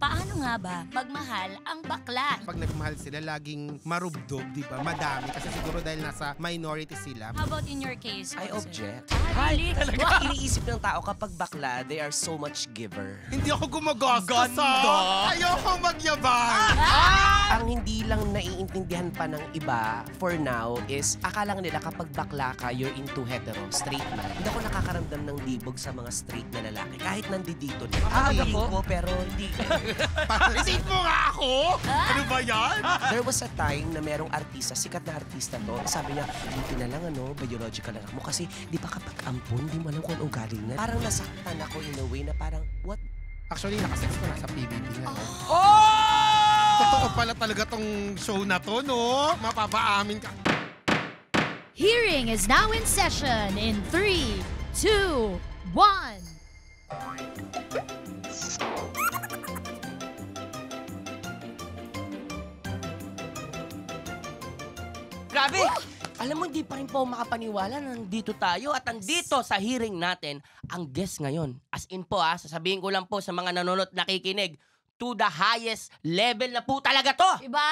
Paano nga ba magmahal ang bakla? Pag nagmahal sila, laging marubdob, di ba? Madami. Kasi siguro dahil nasa minority sila. How about in your case? I Jose? object. Really? Talaga? Iniisip ng tao kapag bakla, they are so much giver. Hindi ako gumagastos, Ayoko magyabang! Ang hindi lang naiintindihan pa ng iba for now is akala nila kapag bakla ka, you're into hetero, straight man. Hindi ako nakakaramdam ng libog sa mga straight na lalaki. Kahit nandito na. Feeling ko, pero hindi. Isip mo nga ako? Ano ba yan? There was a time na merong artista, sikat na artista to. Sabi niya, buti na lang biological lang mo. Kasi di ba kapag ampun, di mo alam kung anong galing na. Parang nasaktan ako in a way na parang, what? Actually, nakasex ko na sa PBB nga. Oh! Totoo pala talaga tong show na to, no? Mapapaamin ka. Hearing is now in session in 3, 2, 1. Grabe! Alam mo, hindi pa rin po makapaniwala na nandito tayo at nandito sa hearing natin ang guest ngayon. As in po sasabihin ko lang po sa mga nanonood nakikinig, to the highest level na po talaga to! Iba.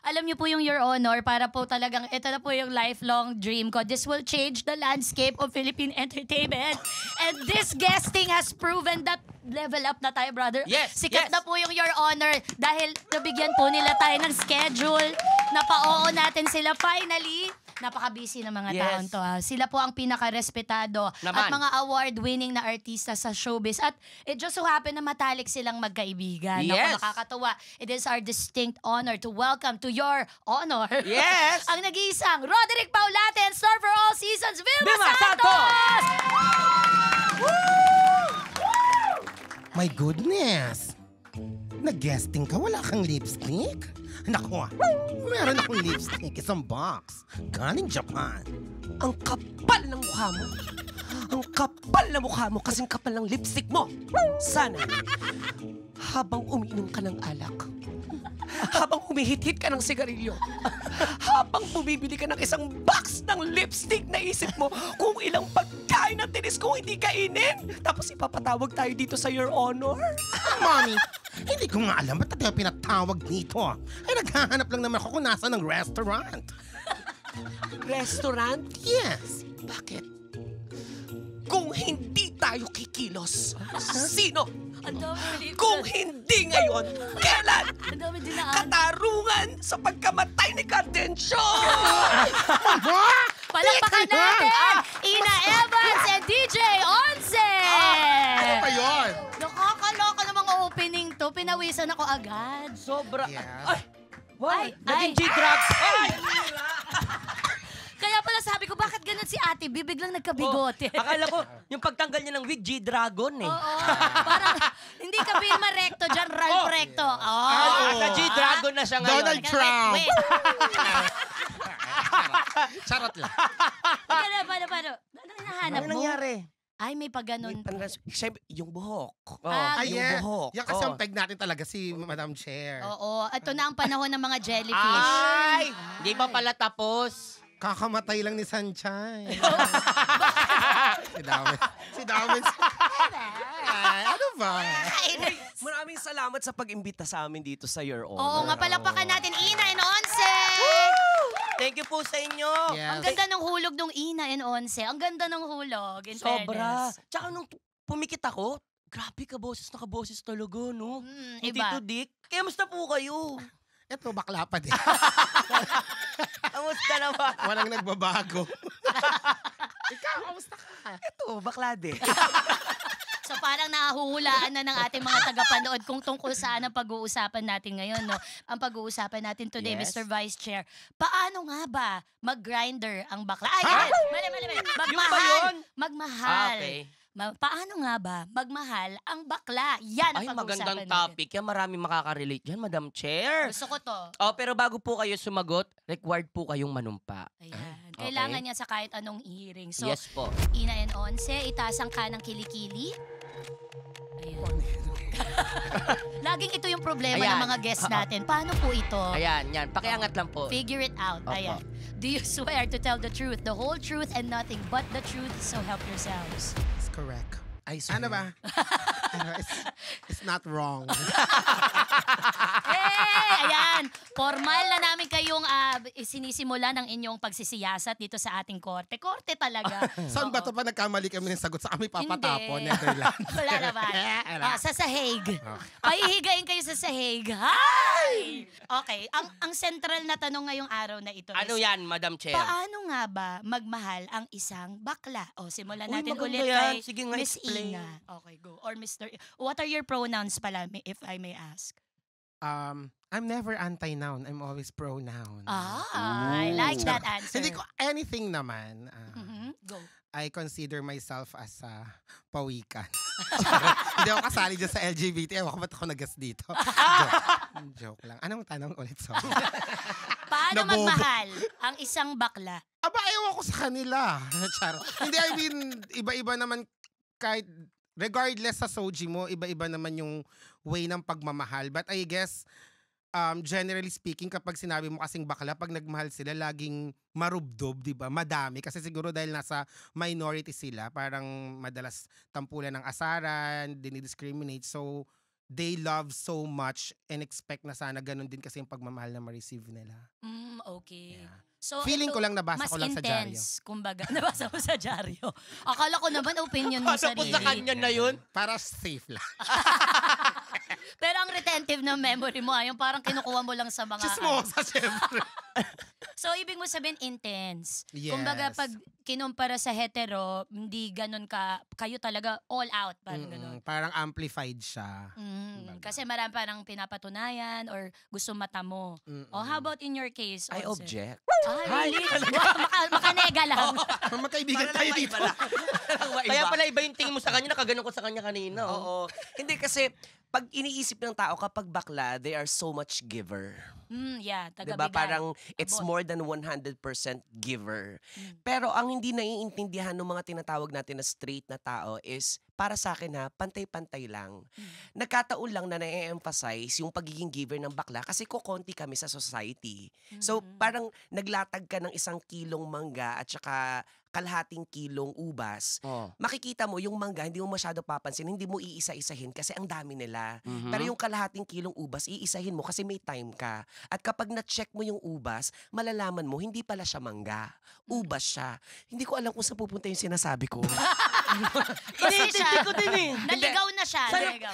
Alam niyo po yung Your Honor, para po talagang, ito na po yung lifelong dream ko. This will change the landscape of Philippine entertainment. And this guesting has proven that level up na tayo, brother. Yes, Sikat yes. na po yung Your Honor dahil nabigyan po nila tayo ng schedule. Napa-oo natin sila finally. Napaka-busy ng mga Yes. taon to. Sila po ang pinaka-respetado at Naman. mga award-winning na artista sa showbiz. At it just so happen na matalik silang magkaibigan. Yes. Naku, nakakatuwa. It is our distinct honor to welcome to Your Honor Yes! ang nag-iisang Roderick Paulate and Star for All Seasons, Vilma Vilma Santos! My goodness! Nag-guesting ka? Wala kang lipstick? Naku, meron akong lipstick. Isang box. Galing Japan. Ang kapal ng mukha mo. Ang kapal na mukha mo kasing kapal ng lipstick mo. Sana, habang umiinom ka ng alak, habang humihit-hit ka ng sigarilyo, habang bumibili ka ng isang box ng lipstick, naisip mo kung ilang pagkain na tinis kung hindi kainin. Tapos ipapatawag tayo dito sa Your Honor. Mommy, hindi ko nga alam ba't tayo pinatawag dito. Ay, naghahanap lang naman ako kung nasa ng restaurant. Restaurant? Yes. Bakit? Kung hindi tayo kikilos, sino? Ang dami Kung hindi ngayon, kailan? Ang dami dinaan. Katarungan sa pagkamatay ni Cardencio! Palakpakan natin! Ina Evans and DJ Once! Ano pa yun? Nakakaloka ng mga opening to. Pinawisan ako agad. Sobra. Yeah. Ay! Wow! Ay, Naging ay. G-drug! Ay! Kaya pala sabi ko, bakit ganun si ate? Bibiglang nagkabigote. Akala ko, yung pagtanggal niya ng wig, G-dragon eh. Oo. Parang, hindi ka Vilma Recto dyan, Ralph Recto. Sa G-dragon na siya ngayon. Donald Trump. Wait. Charot lang. Paano? Anong hinahanap Ano mo? nangyari? Ay, may paganon. Siyempre, yung buhok. Ah, Ay, yung yeah. buhok. Yan kasi Oh. ang peg natin talaga si Madam Chair. Oo. Ito na ang panahon ng mga jellyfish. Ay! Di pa pala tapos. Kakamatay lang ni Sanchay. Si Dawin. Ano ba? Maraming salamat sa pag-imbita sa amin dito sa Your Honor. Oo nga, palakpakan natin Ina and Onse! Thank you po sa inyo. Yes. Ang ganda ng hulog ng Ina and Onse. Ang ganda ng hulog, in Sobra. fairness. Tsaka nung pumikit ako, grabe kaboses na kaboses talaga, no? Yung Iba. Tito Dick. Kaya musta po kayo? Eto, bakla pa din. Kamusta na ba? Walang nagbabago. Ikaw, kamusta ka? Ito, baklade. So parang nahuhulaan na ng ating mga tagapanood kung tungkol saan ang pag-uusapan natin ngayon, no? Ang pag-uusapan natin today, Yes. Mr. Vice Chair. Paano nga ba mag-grinder ang bakla? Ay, mali. Magmahal. Yung ba yun? Magmahal. Okay. Paano nga ba magmahal ang bakla? Yan ang Ay, pag-uusapan magandang topic. Yan, marami makaka-relate dyan, Madam Chair. Gusto ko to. Oh, pero bago po kayo sumagot, required po kayong manumpa. Ayan. Okay. Kailangan niya sa kahit anong hearing. So, Yes po. Ina and Onse, itaas ang kanang kilikili. Ayan. Laging ito yung problema Ayan. ng mga guests natin. Paano po ito? Ayan, yan. Pakiangat lang po. Figure it out. Opo. Ayan. Do you swear to tell the truth, the whole truth, and nothing but the truth, so help yourselves? That's correct. Ay, sorry. Ano ba? It's not wrong. Ayan, formal na namin kayong sinisimula ng inyong pagsisiyasat dito sa ating korte. Korte talaga. Saan ba Oo. ito pa nagkamali kami ng sagot sa kami papatapon, Hindi. Netherlands? Wala naman. Wala. Sa sahig. Okay. Pahihigain kayo sa sahig. Hi! Okay, ang central na tanong ngayong araw na ito Ano is, yan, Madam Chair? paano nga ba magmahal ang isang bakla? O, simulan Uy, natin maganda ulit yan. kay Sige nga, Miss explain. Ina. Okay, go. Or Mr. What are your pronouns pala, if I may ask? I'm never anti-noun. I'm always pro-noun. I like that answer. Hindi ko anything naman. Mhm, go. I consider myself as pawikan. Hindi ako kasali dyan sa LGBT. Ewan ko ba't ako nagas dito. Joke lang. Anong tanong ulit? Sorry. Paano Nabobo. magmahal ang isang bakla? Aba, ewan ko sa kanila. Char. Hindi, I mean, iba-iba naman kahit regardless sa soji mo, iba-iba naman yung way ng pagmamahal. But I guess, generally speaking, kapag sinabi mo kasing bakla, pag nagmahal sila, laging marubdob, di ba? Madami. Kasi siguro dahil nasa minority sila, parang madalas tampulan ng asaran, dinidiscriminate. So, they love so much and expect na sana ganun din kasi yung pagmamahal na ma-receive nila. Okay. Yeah. So, Feeling ito, ko lang, nabasa mas ko lang sa dyaryo. intense, kumbaga. Nabasa mo sa dyaryo. Akala ko naman opinion mo Akala ko sarili. sa kanya na yun. Para safe lang. Pero ang retentive na memory mo, yung parang kinukuha mo lang sa mga... Chismosa, syempre. So, ibig mo sabihin, intense. Yes. Kumbaga, pag kinumpara sa hetero, hindi ganun kayo talaga all out. Parang ganun. Parang amplified siya. Kasi marami parang pinapatunayan or gusto mata mo. Oh, how about in your case? I Olsen? object. Really? Makanega lang. Magkaibigan tayo dito. Kaya pala iba yung tingin mo sa kanya, nakaganon ko sa kanya kanina. Oo. Hindi kasi, pag iniisip ng tao, kapag bakla, they are so much giver. Yeah, Diba? taga-bigay. Parang it's Abot. more than 100% giver. Pero ang hindi naiintindihan ng mga tinatawag natin na straight na tao is, para sa akin ha, pantay-pantay lang. Nagkataon lang na na-emphasize yung pagiging giver ng bakla kasi kukonti kami sa society. So parang naglatag ka ng 1 kilong mangga at saka kalahating kilong ubas, makikita mo yung mangga, hindi mo masyado papansin, hindi mo iisa-isahin kasi ang dami nila. Pero yung kalahating kilong ubas, iisahin mo kasi may time ka. At kapag na-check mo yung ubas, malalaman mo, hindi pala siya mangga. Ubas siya. Hindi ko alam kung saan pupunta yung sinasabi ko. Iniintindi ko din eh. Naligaw na siya. Sana, Naligaw.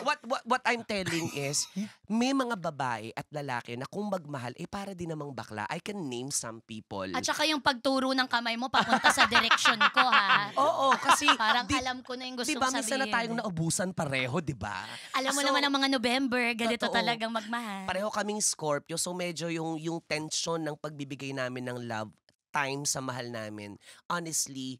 what I'm telling is, may mga babae at lalaki na kung magmahal, para din namang bakla. I can name some people. At saka yung pagturo ng kamay mo papunta sa direction ko, ha? Oo, kasi Parang alam ko na yung gusto diba, kong minsan na sabihin. tayong naubusan pareho, di ba? Alam mo So, naman ang mga November, ganito totoo. talagang magmahal. Pareho kaming Scorpio, so medyo yung tension ng pagbibigay namin ng love time sa mahal namin, honestly,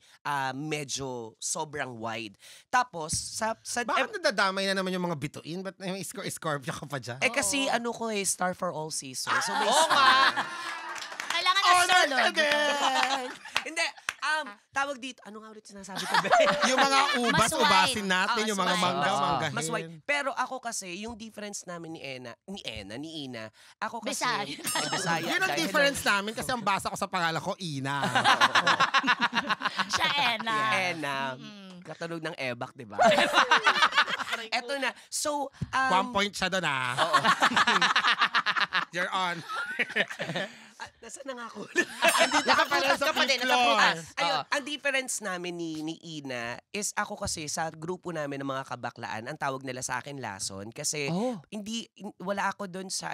medyo sobrang wide. Tapos, Bakit nadadamay na naman yung mga bituin? Ba't may Scorpio ka pa dyan? kasi ano ko Star for all seasons. So may Oo nga. Kailangan Honored astrolog. again! Hindi, tawag dito, ano nga ulit sinasabi ko, Be? Yung mga ubas, Mas wide. ubasin natin. Yung mga mas mangga, wide. manggahin. Mas wide. Pero ako kasi, yung difference namin ni Ina, ako kasi... Bisaya. Bisaya. Yun ang dahil- difference namin kasi ang basa ko sa pangalan ko, Ina. Siya, Ena. Ena. Katunog ng ebak, di ba? Eto na. So, 1 point siya doon, Oo. You're on. Nasaan na nga ako? Nakapalan sa fifth floor. Ayun, ang difference namin ni Ina is ako kasi sa grupo namin ng mga kabaklaan, ang tawag nila sa akin lason kasi wala ako doon sa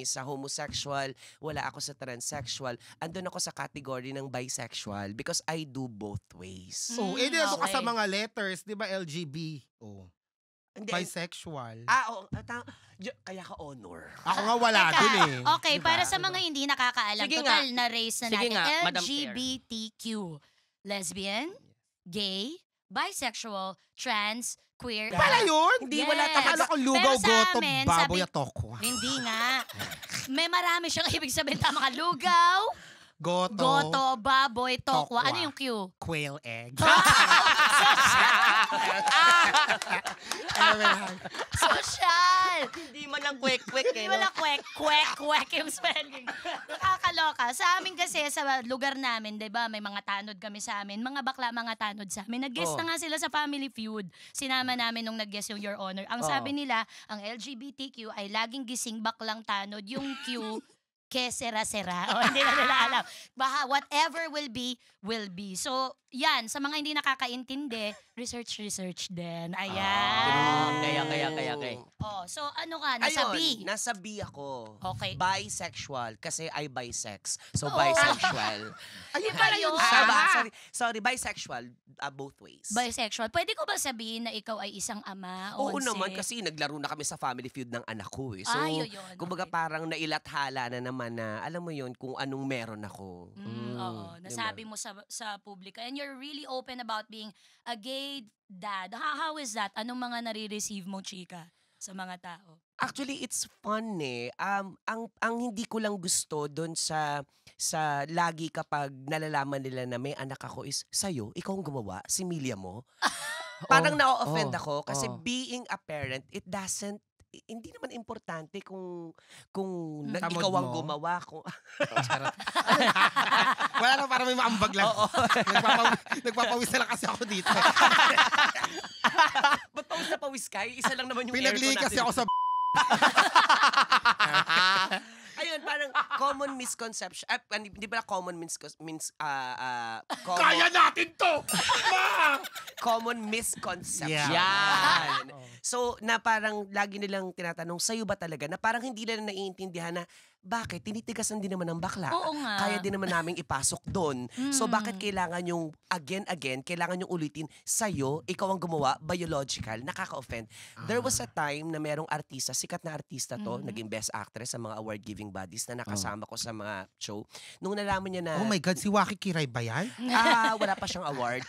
sa homosexual, wala ako sa transsexual, andun ako sa category ng bisexual because I do both ways. Oh, eh, ka okay. sa mga letters, di ba, LGB? Oh. Hindi, Bisexual. oo. Kaya ka honor. Ako nga wala Teka, dun eh. Okay, para sa mga hindi nakakaalam, Sige total nga. na race na Sige natin, nga, Madam Chair. LGBTQ. Lesbian, gay, bisexual, trans, queer. Pala yun? Hindi, Yes. wala Akala ko lugaw, Pero sa goto, amin, baboy sabi- at toko. Hindi nga. May marami siyang ibig sabihin. Tama ka, lugaw, Goto. Goto, baboy, tokwa. Tokwa. Ano yung Q? Quail egg. Social! Hindi man lang kwek-kwek Hindi wala kwek yung spelling. Nakakaloka. Sa amin kasi, sa lugar namin, di ba, may mga tanod kami sa amin. Mga bakla, mga tanod sa amin. Nag-guest Oh. na nga sila sa Family Feud. Sinama namin nung nag-guest yung Your Honor. Ang Oh. sabi nila, ang LGBTQ ay laging gising baklang tanod. Yung Q, ke sera-sera. O, hindi na nila alam. Baka whatever will be, will be. So, yan. Sa mga hindi nakakaintindi, research din. Ayan. Kaya. Oh, so ano ka? Nasa B. Nasa B ako. Okay. Bisexual. Kasi I bisex. So, Oo. bisexual. Ayun pala yun. Sorry, bisexual. Both ways. Bisexual. Pwede ko ba sabihin na ikaw ay isang ama? Oo onse? naman, kasi naglaro na kami sa Family Feud ng anak ko eh. So, Ay, yun. kumbaga Okay. parang nailathala na naman na, alam mo yun, kung anong meron ako. Oo, nasabi mo sa publika. And you're really open about being a gay dad. How is that? Anong mga nare-receive mo, chika, sa mga tao? Actually, it's fun eh. Ang hindi ko lang gusto doon sa lagi kapag nalalaman nila na may anak ako is, sa'yo, ikaw ang gumawa, si Milia mo. Parang na-offend ako kasi being a parent, hindi naman importante kung Tamod ikaw ang mo. gumawa. Kung, Wala na, para may maambag lang. Nagpapawis na lang kasi ako dito. ba't pawis na pawis ka? Isa lang naman yung Pinagli aircon kasi natin. ako sa Ayun, parang common misconception. Hindi pala common Kaya natin to! common misconception. Yan. So, na parang lagi nilang tinatanong, sa'yo ba talaga? Na parang hindi nila naiintindihan na, bakit? Tinitigasan din naman ng bakla. Oo nga. Kaya din naman namin ipasok doon. So, bakit kailangan yung, again, kailangan yung ulitin, sa'yo, ikaw ang gumawa, biological, nakaka-offend. There was a time na merong artista, sikat na artista to, naging best actress sa mga award-giving bodies na nakasama ko sa mga show. Nung nalaman niya na, Oh my God, si Waki Kiray ba yan? wala pa siyang award.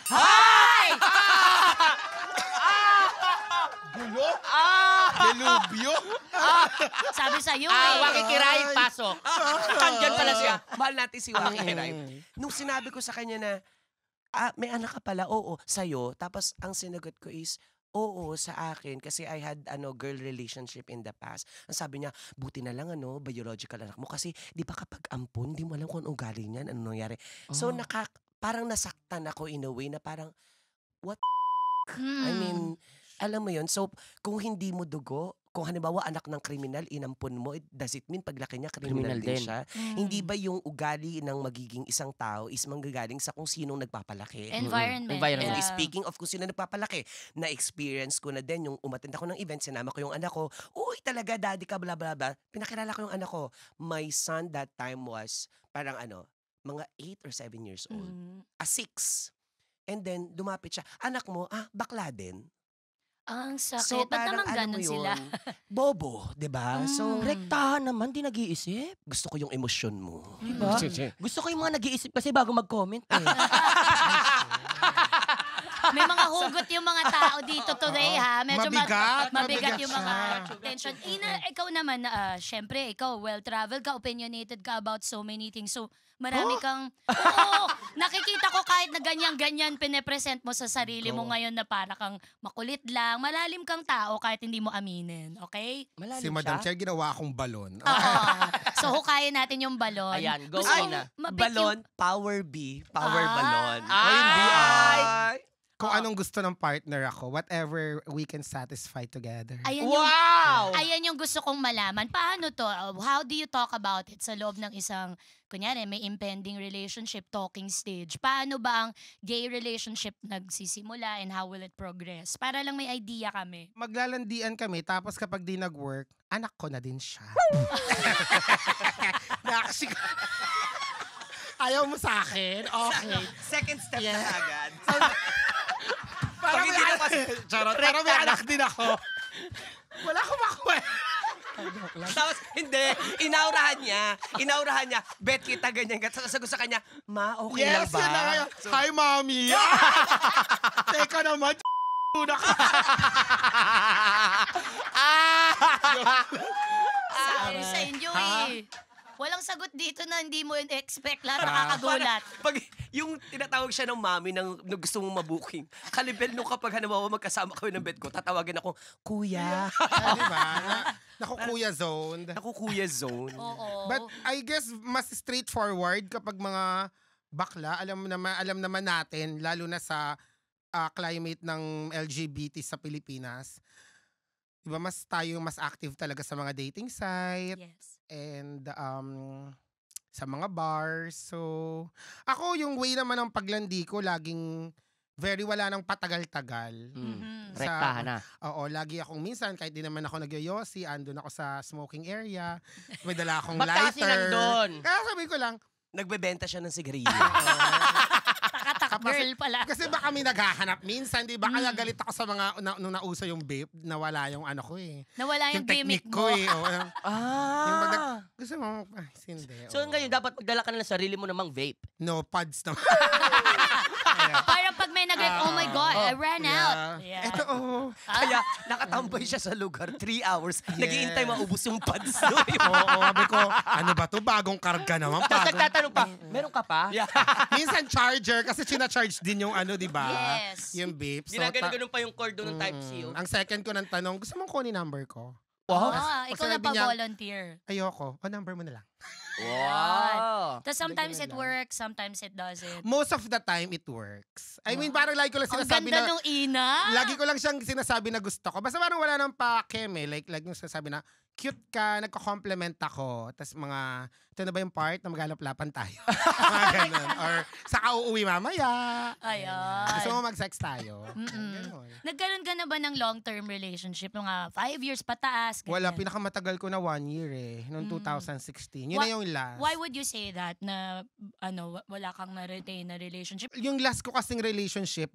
Gulo? Delubyo? Sabi sa'yo eh. Waki Kiray, pasok. Andyan pala siya. Mahal natin si Waki Kiray. Nung sinabi ko sa kanya na, may anak ka pala, oo, sa'yo. Tapos ang sinagot ko is, oo, sa akin. Kasi I had girl relationship in the past. Ang sabi niya, buti na lang biological anak mo. Kasi di ba kapag ampun, di mo alam kung anong ugali niyan, anong nangyari. So parang nasaktan ako in a way na parang, I mean, alam mo yun. So kung hindi mo dugo, kung halimbawa anak ng kriminal, inampun mo, does it mean paglaki niya kriminal Kriminal din din. siya? Hindi ba yung ugali ng magiging isang tao is manggagaling sa kung sinong nagpapalaki? Environment. Environment. And Yeah. speaking of kung sino nagpapalaki, na-experience ko na din yung umattend ako ng event, sinama ko yung anak ko, uy talaga daddy ka, bla bla bla. Pinakilala ko yung anak ko. My son that time was parang mga 8 or 7 years old. 6. And then dumapit siya, anak mo, bakla din. Ang sakit. So Ba't parang naman alam ganun mo sila? yun, bobo, 'di ba? So Rektahan naman, di nag-iisip. gusto ko yung emosyon mo. Diba? Gusto ko yung mga nag-iisip kasi bago mag-comment eh. May mga hugot yung mga tao dito today ha. Medyo Mabigat, mabigat mabigat yung mga siya. tension. Ikaw naman, syempre, ikaw well-traveled ka, opinionated ka about so many things. So, marami kang, oo, nakikita ko kahit na ganyan-ganyan pinepresent mo sa sarili mo ngayon na para kang makulit lang, malalim kang tao kahit hindi mo aminin. Okay? Malalim Si Madam siya. Chair, ginawa akong balon. Oo. So, hukayin natin yung balon. Ayan, go Gusto Ina. kong mapik Balon, power B, power balon. Ay! Kung anong gusto ng partner ako, whatever we can satisfy together. Ayan yung, Wow! ayan yung gusto kong malaman. Paano to? How do you talk about it sa loob ng isang, kunyari, may impending relationship talking stage? Paano ba ang gay relationship nagsisimula and how will it progress? Para lang may idea kami. Maglalandian kami, tapos kapag di nag-work, anak ko na din siya. Nakasik. Ayaw mo sa akin? Okay. Second step na agad. Parang may anak, charot, parang may anak din ako. Wala akong makuha. Tapos, hindi, inaurahan niya, bet kita ganyan, sasagot sa kanya, ma, okay lang Yes, ba? yun na ngayon. Hi, mommy. Teka naman, na ka. Sa inyo eh. Walang sagot dito na hindi mo in-expect. Lahat nakakagulat. Pag yung tinatawag siya ng mami ng gusto mong mabuking, kalibel nung kapag halimbawa magkasama kami ng bed ko, tatawagin ako, Kuya. Di ba? Naku, kuya zoned. Ako Kuya Zone. Oo. But I guess mas straightforward kapag mga bakla, alam naman natin, lalo na sa climate ng LGBT sa Pilipinas. Diba, mas active talaga sa mga dating site Yes. and sa mga bars. So, ako yung way naman ng paglandi ko, laging very wala nang patagal-tagal. Mhm. Rektahan na. Oo, lagi akong minsan, kahit di naman ako nagyoyosi, andun ako sa smoking area, may dala akong Ba't kasi lighter. nandun? Kaya sabi ko lang, Nagbebenta siya ng sigarilyo. Takatak girl pala. kasi baka may naghahanap minsan, di ba? Kaya galit ako sa mga, nung nauso yung vape, nawala yung ano ko eh. Nawala yung technique gimmick ko mo. eh. Oo, yung Ah. gusto mo, hindi. So ngayon, dapat magdala ka na ng sarili mo namang vape. No, pads naman. Parang pag may oh my God, I ran out. Yeah. Ito, Kaya nakatambay siya sa lugar 3 hours. Naghihintay maubos yung pads no? Oo, sabi ko, ano ba to? Bagong karga naman. Tapos nagtatanong pa, meron ka pa? Minsan charger, kasi sina-charge din yung ano, di ba? Yes. Yung vape. So, Ginagano-ganon pa yung cord doon ng Type-C. Oh. ang second ko ng tanong, gusto mong kunin number ko? Wow. Pag Ikaw na sinabi niya, pa-volunteer. Ayoko. O, number mo na lang. Wow. Tapos sometimes Ganyan it lang. works, sometimes it doesn't. Most of the time, it works. I mean, parang lagi ko lang Ang sinasabi ganda na... nung ina. Lagi ko lang siyang sinasabi na gusto ko. Basta parang wala nang pa-keme. Like yung sinasabi na, cute ka, nagko-compliment ako. Tapos mga, ito na ba yung part na maghalap-lapan tayo? Mga ganun. Or, saka uuwi mamaya. Ayan. Gusto mo mag-sex tayo? Mm-mm. Ganun. Nagkaroon ka na ba ng long-term relationship? Mga 5 years pataas? ganyan? Wala, pinakamatagal ko na 1 year eh. Noong 2016. Yun na yung last. Why would you say that na wala kang na-retain na relationship? Yung last ko kasing relationship,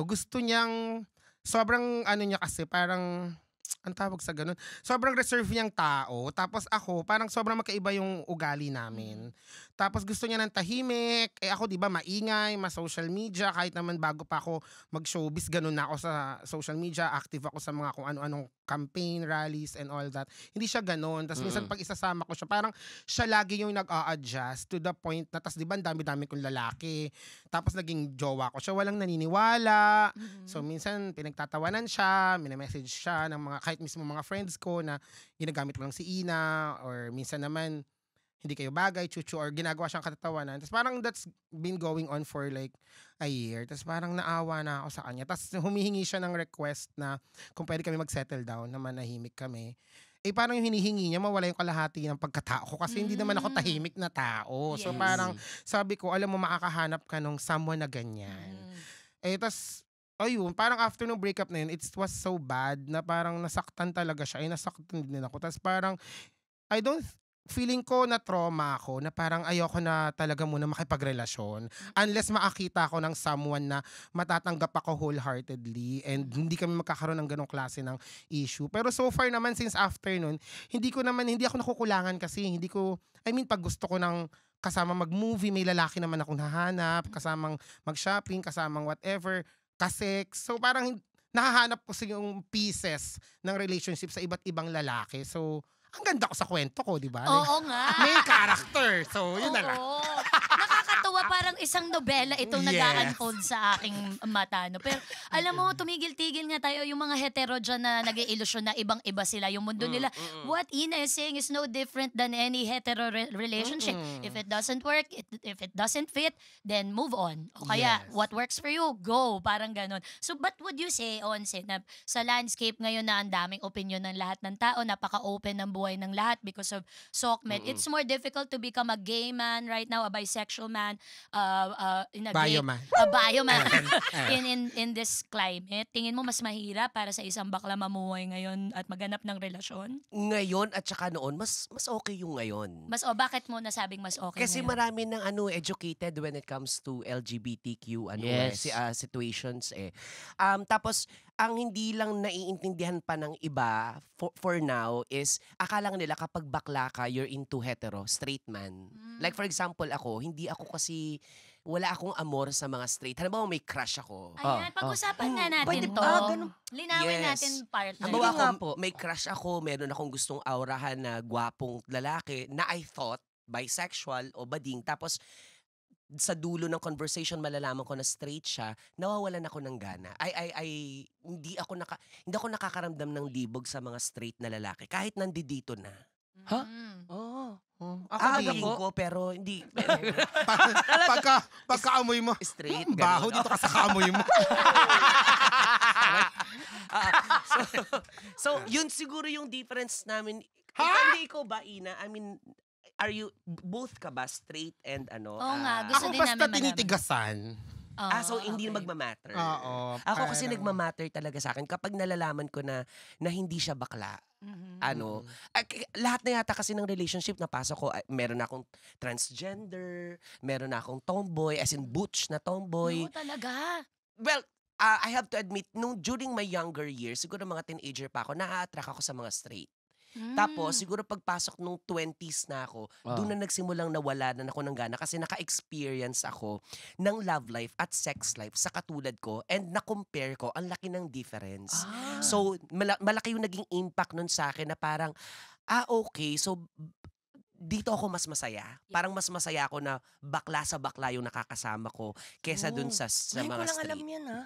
gusto niyang, sobrang niya kasi, parang, ang tawag sa ganun, sobrang reserve niyang tao. Tapos ako, parang sobrang magkaiba yung ugali namin. Tapos gusto niya ng tahimik. Ako, di ba, maingay, social media. Kahit naman bago pa ako mag-showbiz, ganun na ako sa social media. Active ako sa mga kung ano-anong campaign, rallies, and all that. Hindi siya ganun. Tapos minsan pag isasama ko siya, parang siya lagi yung nag-a-adjust to the point na, tapos di ba, ang dami-dami kong lalaki. Tapos naging jowa ko siya, walang naniniwala. So minsan, pinagtatawanan siya, minamessage siya ng mga, kahit mismo mga friends ko na ginagamit mo lang si Ina, or minsan naman, hindi kayo bagay, chuchu, or ginagawa siyang katatawanan. Tapos parang that's been going on for like a year. Tapos parang naawa na ako sa kanya. Tapos humihingi siya ng request na kung pwede kami mag-settle down, na manahimik kami. Parang yung hinihingi niya, mawala yung kalahati ng pagkatao ko kasi hindi naman ako tahimik na tao. So Yes. parang sabi ko, alam mo, makakahanap ka nung someone na ganyan. Tapos, ayun, parang after nung breakup na yun, it was so bad na parang nasaktan talaga siya. Nasaktan din ako. Tapos parang, feeling ko na trauma ako, na parang ayoko na talaga muna makipagrelasyon unless makakita ako ng someone na matatanggap ako wholeheartedly and hindi kami magkakaroon ng ganong klase ng issue. Pero so far naman, since after nun, hindi ako nakukulangan kasi pag gusto ko ng kasama mag-movie, may lalaki naman akong nahanap, kasamang mag-shopping, kasamang whatever, kasex. So parang nahahanap ko sa yung pieces ng relationship sa iba't ibang lalaki. So, ang ganda ko sa kwento ko, di ba? Oo nga. Main character. So, yun na lang. Oo. Nakakatuwa, parang isang nobela itong Yes. nag-unfold sa aking mata. No? Pero alam mo, tumigil-tigil nga tayo yung mga hetero dyan na nag-iilusyon na ibang-iba sila. Yung mundo nila, what Ina is saying is no different than any hetero relationship. If it doesn't work, if it doesn't fit, then move on. O kaya, Yes. what works for you, go. Parang ganon. So, but would you say, Onse, na sa landscape ngayon na ang daming opinion ng lahat ng tao, napaka-open ng buhay ng lahat because of SOCMED, it's more difficult to become a gay man right now, a bisexual man, in a Bioman. a bioman in this climate. Tingin mo mas mahirap para sa isang bakla mamuhay ngayon at maganap ng relasyon? Ngayon at saka noon, mas okay yung ngayon. Bakit mo nasabing mas okay Kasi ngayon? marami ng educated when it comes to LGBTQ Yes. situations eh. Tapos ang hindi lang naiintindihan pa ng iba for now is akala nila kapag bakla ka, you're into hetero, straight man. Like for example ako, wala akong amor sa mga straight. Halimbawa may crush ako. Ayan, pag-usapan nga natin Pwede- to. ganun. Linawin Yes. natin partner. Halimbawa nga ako, may crush ako, meron akong gustong aurahan na gwapong lalaki na I thought bisexual o bading. Tapos, sa dulo ng conversation malalaman ko na straight siya, nawawalan ako ng gana. Hindi ako nakakaramdam ng libog sa mga straight na lalaki kahit nandito na. Ha? Mm. Oo. Ako Feeling feeling ko pero hindi. Pagkaamoy mo, Straight. baho ganun. dito ka sa kaamoy mo. So, yun siguro yung difference namin. Hindi ikaw ba, Ina? I mean, are you, both ka ba straight and ano? Oo nga, gusto Ako din basta namin malaman. tinitigasan. So hindi okay. magmamatter. Oo. Ako kasi parang- nagmamatter talaga sa akin kapag nalalaman ko na hindi siya bakla. Mhm. Lahat na yata kasi ng relationship na pasok ko, meron akong transgender, meron akong tomboy, as in butch na tomboy. Oo, talaga. Well, I have to admit, during my younger years, siguro mga teenager pa ako, na-attract ako sa mga straight. Tapos, siguro pagpasok nung 20s na ako, doon na nagsimulang nawala na ako ng gana kasi naka-experience ako ng love life at sex life sa katulad ko and na-compare ko, ang laki ng difference. So, malaki yung naging impact nun sa akin na parang, okay, so dito ako mas masaya. Parang mas masaya ako na bakla sa bakla yung nakakasama ko kesa dun sa Ngayon ko mga lang straight. alam yan, ha?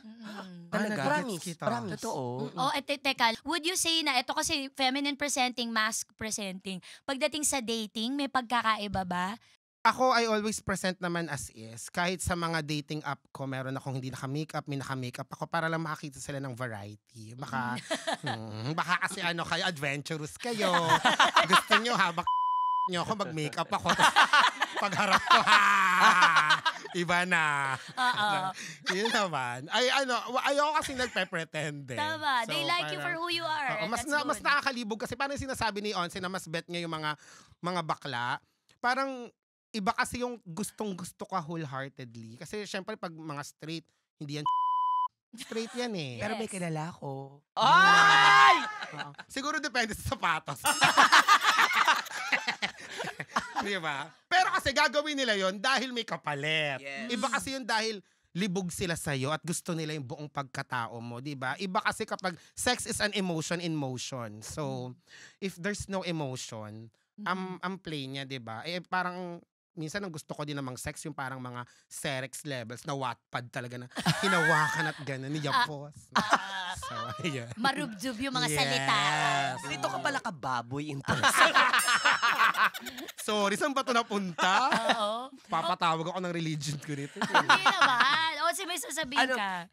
Talaga? nagets Promise, kita. promise. Totoo. Oh, teka, would you say na ito kasi feminine presenting, mask presenting, pagdating sa dating, may pagkakaiba ba? Ako, I always present naman as is. Kahit sa mga dating app ko, meron akong hindi naka-makeup, may naka-makeup ako para lang makakita sila ng variety. Baka, baka kasi kayo, adventurous kayo. Gusto nyo habang nyo ako, mag-makeup ako. Pagharap ko, iba na. Oo. Yun naman. Ayoko kasi nagpe-pretend eh. Tama. They So, like you for parang- who you are. Oo, and mas that's mas good. nakakalibog kasi parang sinasabi ni Onse na mas bet niya yung mga bakla. Parang iba kasi yung gustong-gusto ka wholeheartedly. Kasi syempre pag mga straight, hindi yan straight yan eh. Pero may Yes. kilala ko. Ay! Oo. Siguro depende sa sapatos. Di ba? Pero kasi gagawin nila yon dahil may kapalit. Yes. Iba kasi yun dahil libog sila sa'yo at gusto nila yung buong pagkatao mo, di ba? Iba kasi kapag sex is an emotion in motion. So, if there's no emotion, ang play niya, di ba? Parang minsan ang gusto ko din namang sex yung parang mga Serex levels na Wattpad talaga na hinawakan at gano'n ni Yapos. So, ayan. Marubdub yung mga Yes. salita. Dito ka pala kababoy in Sorry, saan ba ito napunta? Oo. Papatawag ako ng religion ko dito. Hindi naman. O, may sasabihin Ano, ka.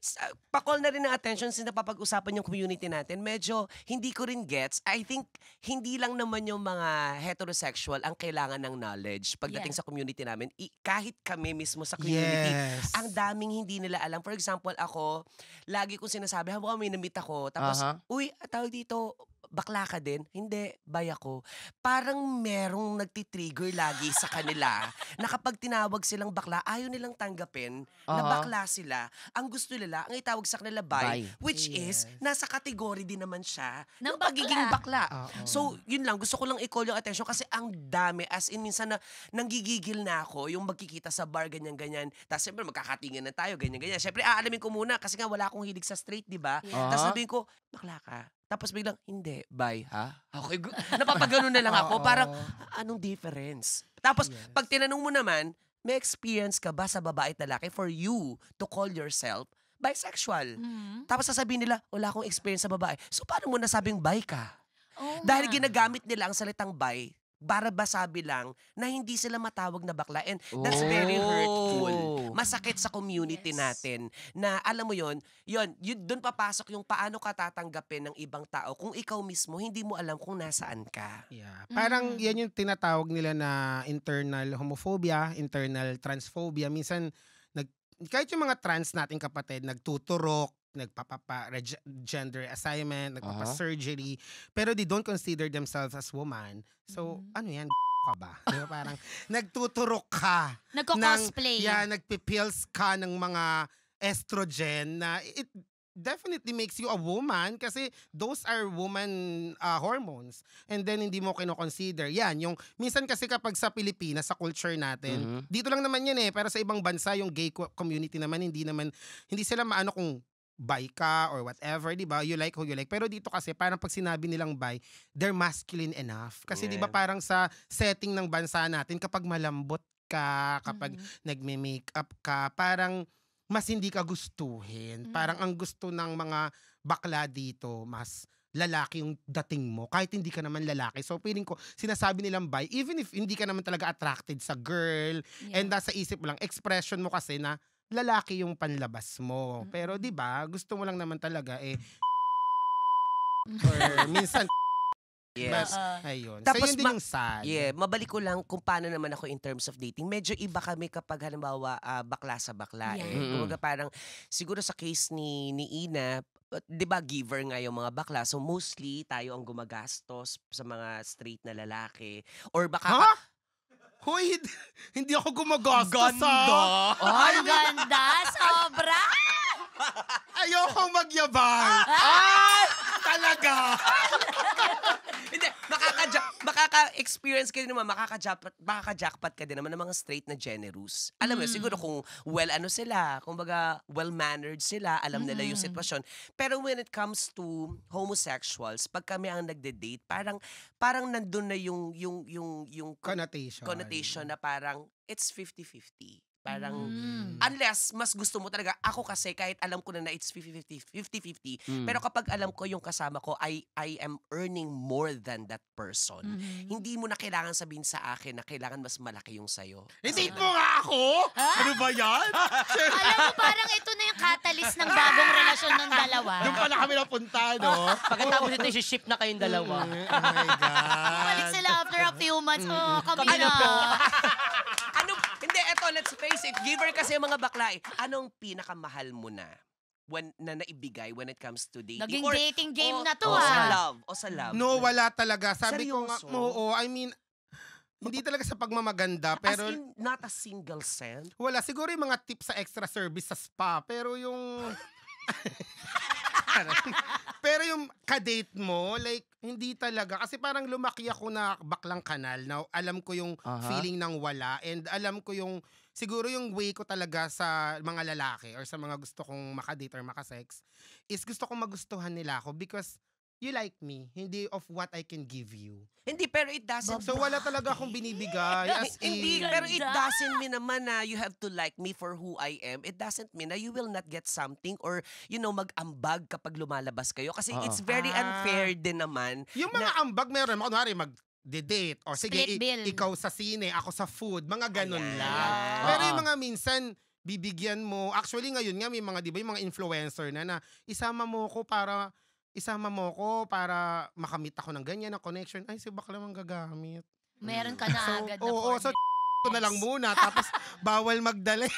Pa-call na rin ng attention since napapag-usapan yung community natin. Medyo hindi ko rin gets. I think hindi lang naman yung mga heterosexual ang kailangan ng knowledge pagdating Yeah. sa community namin. Kahit kami mismo sa community, Yes. ang daming hindi nila alam. For example, ako, lagi kong sinasabi, habang may namit ako, tapos, uy, tawag dito, bakla ka din? Hindi, bay ako. Parang merong nagtitrigger lagi sa kanila na kapag tinawag silang bakla, ayaw nilang tanggapin na bakla sila. Ang gusto nila, ang itawag sa kanila bay, Bay. which is, nasa category din naman siya Ng ng pagiging bakla. Oo. So, yun lang. Gusto ko lang i-call yung attention kasi ang dami. As in, minsan na nanggigigil na ako yung magkikita sa bar, ganyan-ganyan. Tapos, siyempre, magkakatingin na tayo, ganyan-ganyan. Siyempre, aalamin ko muna kasi nga wala akong hilig sa straight, di ba? Yeah. Tapos sabihin ko, bakla ka. Tapos biglang, hindi, bye, ha? Okay, napapagano na lang ako. Oo. Parang, anong difference? Tapos, Yes. pag tinanong mo naman, may experience ka ba sa babae at lalaki for you to call yourself bisexual? Tapos sasabihin nila, wala akong experience sa babae. So, paano mo nasabing bi ka? Oo Dahil nga. ginagamit nila ang salitang bi para basabi lang na hindi sila matawag na bakla. And that's very hurtful. Masakit sa community Yes. natin na alam mo yun doon papasok yung paano ka tatanggapin ng ibang tao kung ikaw mismo hindi mo alam kung nasaan ka. Yeah. Parang yan yung tinatawag nila na internal homophobia, internal transphobia. Minsan, kahit yung mga trans nating kapatid, nagtuturok, gender assignment, nagpapa-surgery, pero they don't consider themselves as woman. So, ano yan? Ka ba? Di ba? Parang nagtuturok ka. Nagko-cosplay. Nagpipills ka ng mga estrogen na it definitely makes you a woman kasi those are woman hormones. And then hindi mo kino-consider. Yan, yung minsan kasi kapag sa Pilipinas, sa culture natin, dito lang naman yan pero sa ibang bansa, yung gay community naman, hindi sila maano kung bi ka or whatever, di ba? You like who you like. Pero dito kasi, parang pag sinabi nilang bi, they're masculine enough. Kasi di ba Yeah. parang sa setting ng bansa natin, kapag malambot ka, kapag nagme-makeup ka, parang mas hindi ka gustuhin. Parang ang gusto ng mga bakla dito, mas lalaki yung dating mo, kahit hindi ka naman lalaki. So, feeling ko, sinasabi nilang bi, even if hindi ka naman talaga attracted sa girl, and nasa isip mo lang, expression mo kasi na lalaki yung panlabas mo. Pero 'di ba, gusto mo lang naman talaga or minsan Yes. ayun. Tapos so yun din yung sad. Yeah, mabalik ko lang kung paano naman ako in terms of dating. Medyo iba kami kapag halimbawa bakla sa bakla. Yeah. Kumbaga parang siguro sa case ni Ina, 'di ba giver nga yung mga bakla. So mostly tayo ang gumagastos sa mga straight na lalaki or baka Ha? Hoy, hindi ako gumagastos sa. Ang ganda, sobra! Ayokong magyabang. Talaga. Hindi, makaka-experience ka din naman, makaka-jackpot ka din naman ng mga straight na generous. Alam mo, siguro kung sila, kumbaga well-mannered sila, alam nila yung sitwasyon. Pero when it comes to homosexuals, pag kami ang nagde-date, parang nandun na yung connotation na parang it's 50-50. Parang, unless mas gusto mo talaga, ako kasi kahit alam ko na it's 50-50, pero kapag alam ko yung kasama ko, I am earning more than that person. Hindi mo na kailangan sabihin sa akin na kailangan mas malaki yung sayo. Hindi mo nga ako? Ano ba yan? Alam mo, parang ito na yung catalyst ng bagong relasyon ng dalawa. Doon pala kami napunta, no? Pagkatapos ito, ship na kayong dalawa. Oh my God. Balik sila after a few months. Oh, kami Kami na. na po. Hindi, eto, let's face it, giver kasi yung mga bakla eh. Anong pinakamahal mo na na naibigay when it comes to dating? Naging Or- dating game na to, o sa ah. love. O sa love. No, wala talaga. Sabi ko nga, Seryoso? oo, I mean, hindi talaga sa pagmamaganda, pero As in, not a single cent? wala. Siguro yung mga tips sa extra service sa spa, pero yung... pero yung kadate mo, like, hindi talaga. Kasi parang lumaki ako na baklang kanal na alam ko yung feeling ng wala and alam ko yung, siguro yung way ko talaga sa mga lalaki or sa mga gusto kong makadate or makasex is gusto kong magustuhan nila ako because you like me, hindi of what I can give you. Hindi, pero it doesn't... So wala talaga akong binibigay as Hindi, in... pero it doesn't mean naman na you have to like me for who I am. It doesn't mean na you will not get something or, mag-ambag kapag lumalabas kayo. Kasi it's very unfair din naman. Yung mga ambag meron, kunwari mag-date or sige, Split bill. ikaw sa sine, ako sa food, mga ganun Ayan. lang. Pero yung mga minsan, bibigyan mo, actually ngayon nga may mga, di ba yung mga influencer na isama mo ko para makamit ako ng ganyan, ng connection. Ay, si bakla mang gagamit. Meron ka na agad na Oo, so ko na lang muna, tapos bawal magdala.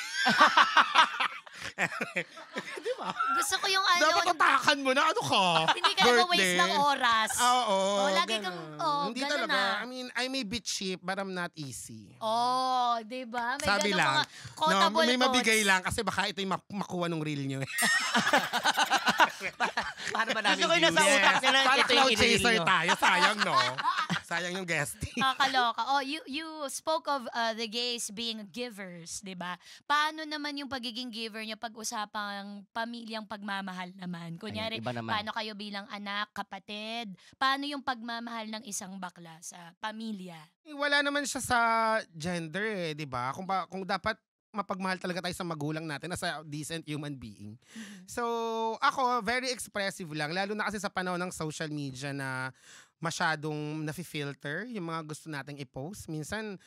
Di ba? Gusto ko yung Dapat utakan mo na, ano ka? hindi ka nag-waste ng oras. Oo. Lagi ganun. kang, Hindi ganun talaga. na. I mean, I may be cheap, but I'm not easy. Oh, di ba? May Sabi ganun lang. mga quotable may mabigay quotes. lang kasi baka ito yung makuha ng reel nyo. Paano ba namin Gusto ko yung nasa views? utak nyo na Para ito yung cloud i-reel chaser nyo. tayo. Sayang, no? Sayang yung guesting. Nakakaloka. Oh, you spoke of the gays being givers, 'di ba? Paano naman yung pagiging giver niyo pag usapang pamilyang pagmamahal naman? Kunyari, Ayan, iba naman. paano kayo bilang anak, kapatid? Paano yung pagmamahal ng isang bakla sa pamilya? Wala naman siya sa gender eh, di ba? Kung dapat mapagmahal talaga tayo sa magulang natin as a decent human being. So, ako, very expressive lang. Lalo na kasi sa panahon ng social media na masyadong nafi-filter yung mga gusto nating i-post. Minsan,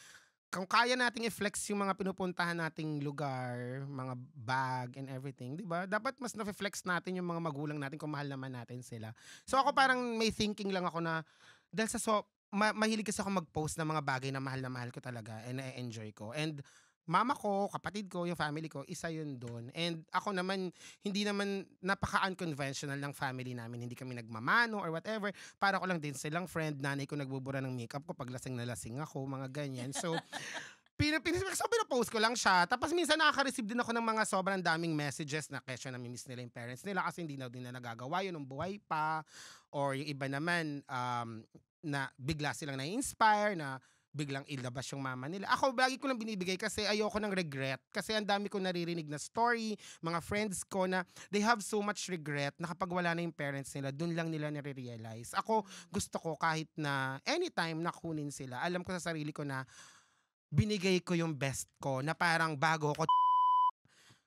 kung kaya nating i-flex yung mga pinupuntahan nating lugar, mga bag and everything, di ba? Dapat mas nafi-flex natin yung mga magulang natin kung mahal naman natin sila. So, ako parang may thinking lang ako na dahil sa mahilig kasi ako mag-post ng mga bagay na mahal ko talaga and na-enjoy ko. And mama ko, kapatid ko, yung family ko, isa yun doon. And ako naman, hindi naman napaka-unconventional ng family namin. Hindi kami nagmamano or whatever. Para ko lang din silang friend. Nanay ko nagbubura ng makeup ko pag lasing na lasing ako, mga ganyan. So, pinapost ko lang siya. Tapos minsan nakaka-receive din ako ng mga sobrang daming messages na kesyo na miss nila yung parents nila kasi hindi na din na nagagawa yun ng buhay pa. Or yung iba naman, na bigla silang na-inspire na biglang ilabas yung mama nila. Ako, lagi ko lang binibigay kasi ayoko ng regret. Kasi ang dami ko naririnig na story, mga friends ko na they have so much regret na kapag wala na yung parents nila, dun lang nila nare-realize. Ako, gusto ko kahit na anytime nakunin sila, alam ko sa sarili ko na binigay ko yung best ko na parang bago ko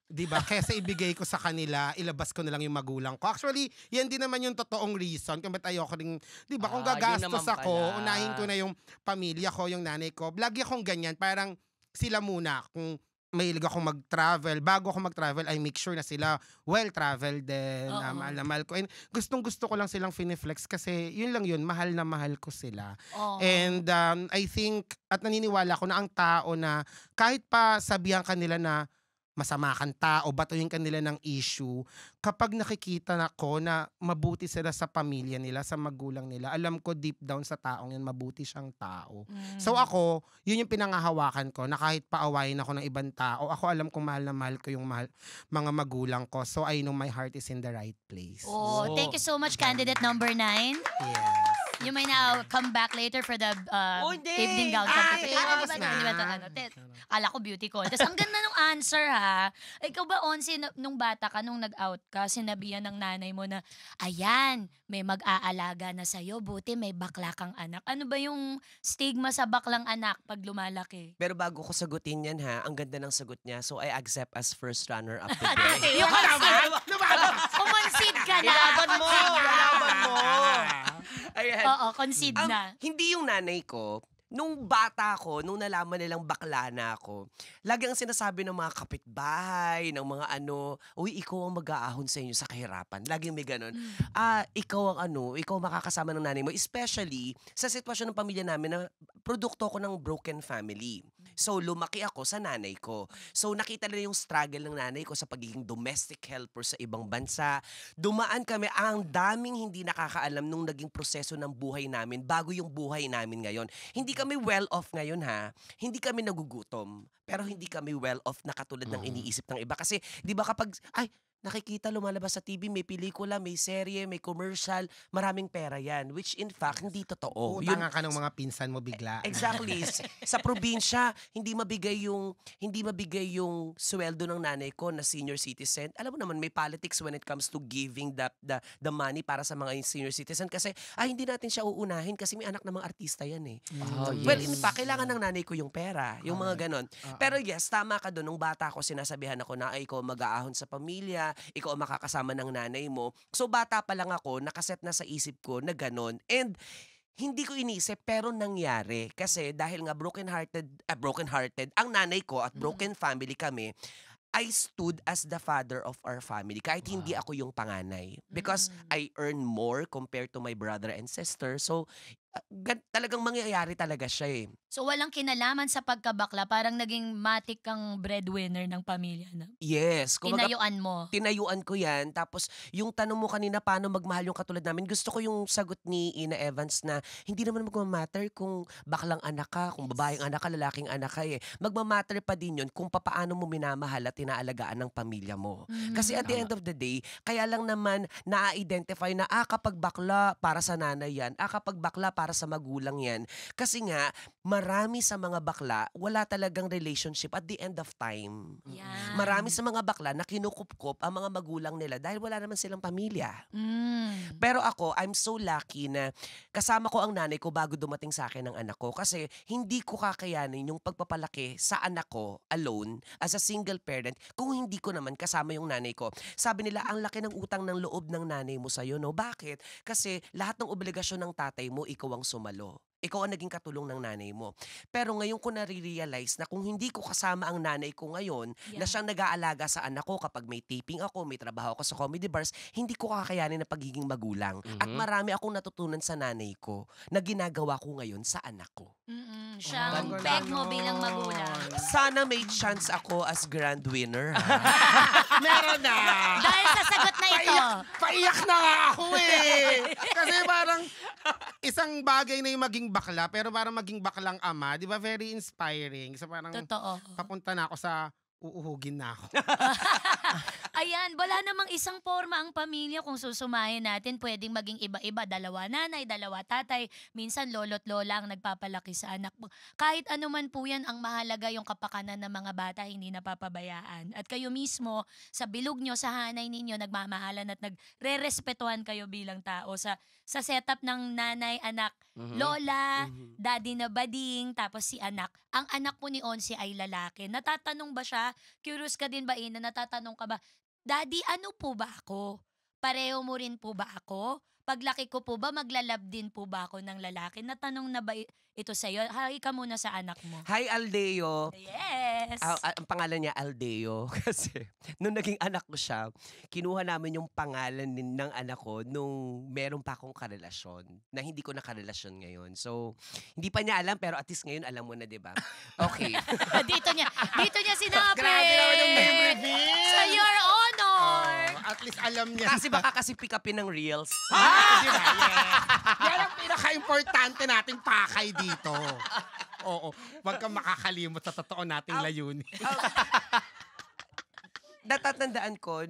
'di ba? Kaysa ibigay ko sa kanila, ilabas ko na lang yung magulang ko. Actually, yan din naman yung totoong reason kung ba't ayoko rin, 'di ba? Kung Yun gagastos naman ako, pala. unahin ko na yung pamilya ko, yung nanay ko. Lagi akong ganyan, parang sila muna. Kung mahilig ako mag-travel, bago ako mag-travel, I make sure na sila well-traveled din, Oo. mahal na mahal ko. And gustong-gusto ko lang silang finiflex kasi yun lang yun, mahal na mahal ko sila. Oo. And I think, at naniniwala ko na ang tao na kahit pa sabihan kanila na masama kang tao, batuhin kanila ng issue, kapag nakikita na ko na mabuti sila sa pamilya nila, sa magulang nila, alam ko deep down sa taong yan, mabuti siyang tao. So ako, yun yung pinangahawakan ko, na kahit paawayin ako ng ibang tao, ako alam kong mahal na mahal ko yung mga magulang ko. So I know my heart is in the right place. Oh, thank you so much, candidate number 9. Yes. You may now come back later for the hindi. evening gown Ay, competition. oras Di ba, na. di ba to, ano, Kala ko beauty contest. Ang ganda nung answer, ha? Ikaw ba, Onsi, nung bata ka, nung nag-out ka, sinabihan ng nanay mo na, ayan, may mag-aalaga na sa'yo, buti may bakla kang anak. Ano ba yung stigma sa baklang anak pag lumalaki? Pero bago ko sagutin yan ha, ang ganda ng sagot niya. So I accept as first runner-up today. Yung concede ka na. Ilaban mo! Ilaban mo! Ayan. Oo, concede na. Hindi yung nanay ko, nung bata ko, nung nalaman nilang bakla na ako, lagi ang sinasabi ng mga kapitbahay, ng mga uy, ikaw ang mag-aahon sa inyo sa kahirapan. Laging may ganun. Ikaw ang makakasama ng nanay mo. Especially sa sitwasyon ng pamilya namin na produkto ko ng broken family. So, lumaki ako sa nanay ko. So, nakita nila yung struggle ng nanay ko sa pagiging domestic helper sa ibang bansa. Dumaan kami, ang daming hindi nakakaalam nung naging proseso ng buhay namin bago yung buhay namin ngayon. Hindi kami well-off ngayon ha. Hindi kami nagugutom. Pero hindi kami well-off na katulad ng iniisip ng iba. Kasi, di ba kapag, nakikita lumalabas sa TV, may pelikula, may serye, may commercial, maraming pera yan. Which in fact, hindi totoo. Utang ka ng mga pinsan mo bigla. Exactly. Sa probinsya, hindi mabigay yung sweldo ng nanay ko na senior citizen. Alam mo naman, may politics when it comes to giving the money para sa mga senior citizen kasi hindi natin siya uunahin kasi may anak namang artista yan eh. Well, in fact, kailangan ng nanay ko yung pera, yung mga ganon. Pero yes, tama ka doon. Nung bata ko, sinasabihan ako na ikaw mag-aahon sa pamilya, ikaw ang makakasama ng nanay mo. So bata pa lang ako, nakaset na sa isip ko na ganon. And hindi ko inisip pero nangyari kasi dahil nga broken-hearted ang nanay ko at broken family kami, I stood as the father of our family kahit hindi ako yung panganay because I earn more compared to my brother and sister. So talagang mangyayari talaga siya eh. So walang kinalaman sa pagkabakla, parang naging matik kang breadwinner ng pamilya na. Yes. Tinayuan mo. Tinayuan ko yan. Tapos yung tanong mo kanina paano magmahal yung katulad namin, gusto ko yung sagot ni Ina Evans na hindi naman magmamatter kung baklang anak ka, kung babaeng anak ka, lalaking anak ka eh. Magmamatter pa din yun kung paano mo minamahal at tinaalagaan ng pamilya mo. Kasi at the end of the day, kaya lang naman na-identify na kapag bakla para sa nanay yan, kapag bakla para sa magulang yan. Kasi nga, marami sa mga bakla, wala talagang relationship at the end of time. Yan. Marami sa mga bakla na kinukup-kup ang mga magulang nila dahil wala naman silang pamilya. Pero ako, I'm so lucky na kasama ko ang nanay ko bago dumating sa akin ang anak ko kasi hindi ko kakayanin yung pagpapalaki sa anak ko alone as a single parent kung hindi ko naman kasama yung nanay ko. Sabi nila, ang laki ng utang ng loob ng nanay mo sa'yo, no? Bakit? Kasi lahat ng obligasyon ng tatay mo, ikaw ang sumalo. Ikaw ang naging katulong ng nanay mo. Pero ngayon ko na-realize na kung hindi ko kasama ang nanay ko ngayon, na siyang nag-aalaga sa anak ko kapag may taping ako, may trabaho ako sa comedy bars, hindi ko kakayanin na pagiging magulang. At marami akong natutunan sa nanay ko na ginagawa ko ngayon sa anak ko. Siya ang Ganda peg mo nun. bilang magulang. Sana may chance ako as grand winner. Meron na! Dahil sa sagot na ito. Paiyak na nga ako eh! Kasi parang isang bagay na yung maging bakla, pero parang maging baklang ama, di ba very inspiring. So parang Totoo. papunta na ako sa uuhugin na ako. Ayan, wala namang isang forma ang pamilya kung susumahin natin. Pwedeng maging iba-iba. Dalawa nanay, dalawa tatay. Minsan lolo't lola ang nagpapalaki sa anak mo. Kahit ano man po yan, ang mahalaga yung kapakanan ng mga bata, hindi napapabayaan. At kayo mismo, sa bilog nyo, sa hanay ninyo, nagmamahalan at nagre-respetuhan kayo bilang tao. Sa setup ng nanay, anak, lola, daddy na bading, tapos si anak. Ang anak po ni Onsi ay lalaki. Natatanong ba siya? Curious ka din ba, Ina? Natatanong ka ba, Daddy, ano po ba ako? Pareho mo rin po ba ako? Paglaki ko po ba, maglalab din po ba ako ng lalaki? Natanong na ba ito sa'yo? Hi ka muna sa anak mo. Hi, Aldeo. Yes! Ang pangalan niya Aldeo kasi nung naging anak ko siya, kinuha namin yung pangalan ng anak ko nung meron pa akong karelasyon na hindi ko na karelasyon ngayon. So, hindi pa niya alam pero at least ngayon alam mo na, 'di ba? Okay. dito niya sinabi. Grabe naman yung name reveal. Sa your honor. At least alam niya. Kasi baka pick upin ng reels. Di ba? Yes. Yan ang pinaka-importante nating pakay dito. Oo. Huwag kang makakalimot sa totoo nating layunin. Natatandaan ko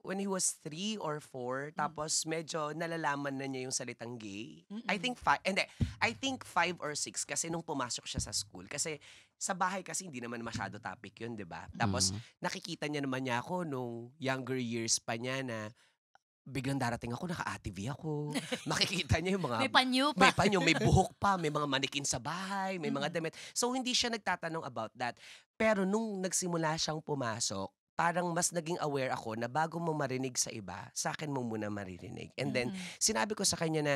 when he was 3 or 4, tapos medyo nalalaman na niya yung salitang gay. I think 5 or 6 kasi nung pumasok siya sa school. Kasi sa bahay kasi hindi naman masyado topic yun, di ba? Tapos nakikita niya naman niya ako nung younger years pa niya na biglang darating ako, naka-ATV ako. Makikita niya yung mga... May panyo pa. May panyo, may buhok pa, may mga manikin sa bahay, may mga damit. So, hindi siya nagtatanong about that. Pero nung nagsimula siyang pumasok, parang mas naging aware ako na bago mo marinig sa iba, sa akin mo muna maririnig. And then, sinabi ko sa kanya na,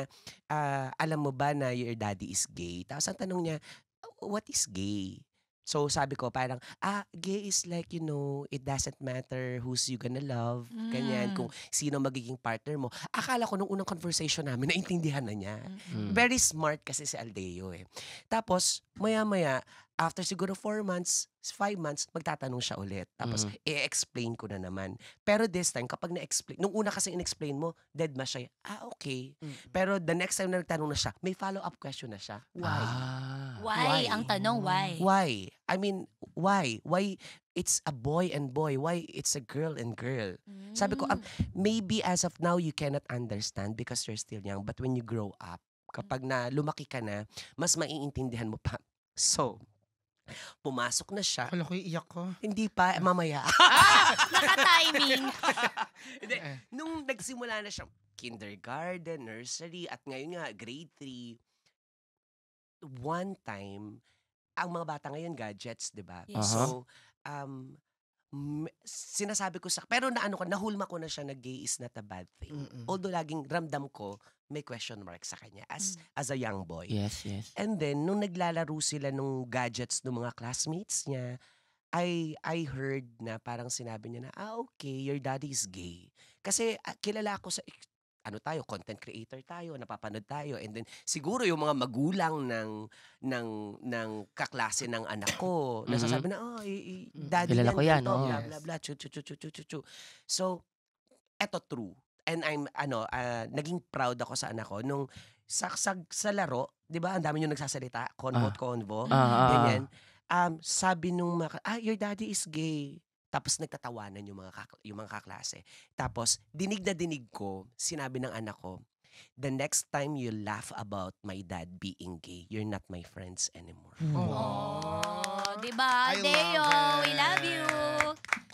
alam mo ba na your daddy is gay? Tapos ang tanong niya, what is gay? So sabi ko parang, gay is like, it doesn't matter who's you gonna love. Ganyan, kung sino magiging partner mo. Akala ko nung unang conversation namin, naintindihan na niya. Very smart kasi si Aldeo eh. Tapos, maya-maya, after siguro 4 months, 5 months, magtatanong siya ulit. Tapos, i-explain ko na naman. Pero this time, kapag na-explain, nung una kasi in-explain mo, dead ma siya. Okay. Pero the next time na nagtanong na siya, may follow-up question na siya. Why? Why? Ang tanong, why? Why? I mean, why? Why it's a boy and boy? Why it's a girl and girl? Sabi ko, maybe as of now, you cannot understand because you're still young. But when you grow up, kapag na lumaki ka na, mas maiintindihan mo pa. So, pumasok na siya. Kala ko iiyak ko. Hindi pa, mamaya. Naka-timing. Hindi, nung nagsimula na siya, kindergarten, nursery, at ngayon nga, grade 3, one time, ang mga bata ngayon, gadgets, di ba? Yes. So, sinasabi ko pero nahulma ko na siya na gay is not a bad thing. Although laging ramdam ko, may question mark sa kanya as a young boy. Yes, yes. And then, nung naglalaro sila nung gadgets ng mga classmates niya, I heard na parang sinabi niya na, okay, your daddy is gay. Kasi kilala ko sa, content creator tayo, napapanood tayo. And then, siguro yung mga magulang ng kaklase ng anak ko, nasasabi na, daddy Kilala yan, ko yan, ito, oh. blah, blah, blah, chu. So, eto true. And I'm, naging proud ako sa anak ko nung sa laro, di ba, ang dami yung nagsasalita, convo, ganyan. Sabi nung your daddy is gay. Tapos nagtatawanan yung mga kaklase. Tapos, dinig na dinig ko, sinabi ng anak ko, the next time you laugh about my dad being gay, you're not my friends anymore. Oh, diba? I Deo, love we love it. you.